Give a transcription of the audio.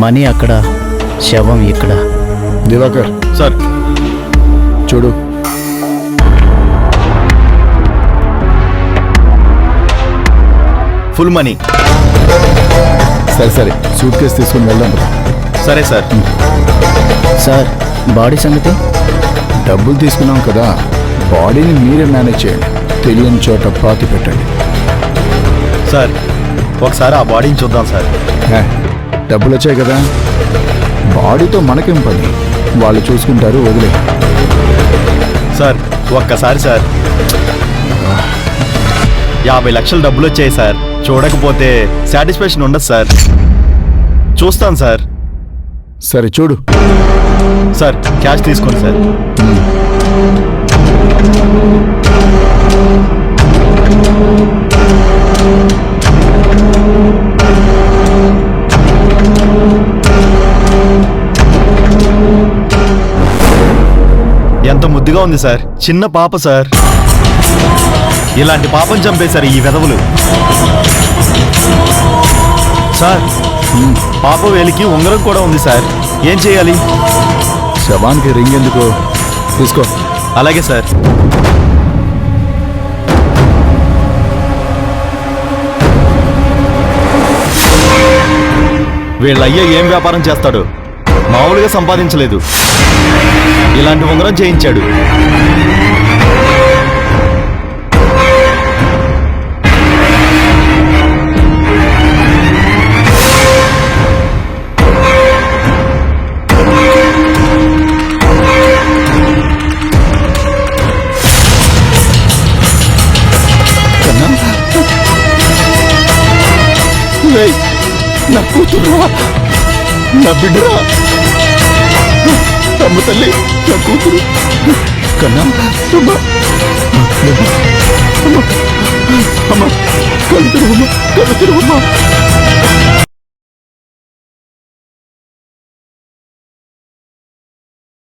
Money అక్కడ, శవం ఇక్కడ. దివాకర్ సార్. చూడు, ఫుల్ మనీ. సరే సరే సూట్ కేసు తీసుకుని వెళ్దాం. సరే సార్. సార్, బాడీ సంగతి? డబ్బులు తీసుకున్నాం కదా, బాడీని మీరే మేనేజ్ చేయండి. తెలియని చోట పాతి పెట్టండి. సార్, ఒకసారి ఆ బాడీని చూద్దాం సార్. డబ్బులు వచ్చాయి కదా, బాడీతో మనకేం పని, వాళ్ళు చూసుకుంటారు, వదిలే. సార్ ఒక్కసారి సార్. 50 లక్షలు డబ్బులు వచ్చాయి సార్. చూడకపోతే సాటిస్ఫాక్షన్ ఉండదు సార్. చూస్తాను సార్. సరే చూడు. సార్ క్యాష్ తీసుకోండి సార్. ఎంత ముద్దుగా ఉంది సార్. చిన్న పాప సార్. ఇలాంటి పాపం చంపేశారు ఈ వెధవులు. సార్, పాప వేలికి ఉంగరం కూడా ఉంది సార్. ఏం చేయాలి? శవానికి రింగ్ ఎందుకు? తీసుకో. అలాగే సార్. వీళ్ళయ్య ఏం వ్యాపారం చేస్తాడు? మామూలుగా సంపాదించలేదు, ఇలాంటి ఉంగరం చేయించాడు. నా కూతురు, నా బిడ్డరా, అమ్మ తల్లి, నా కూతురు కన్నా. అమ్మ అమ్మ, కళ్ళు తెరువమ్మా, కళ్ళు తెరువమ్మా.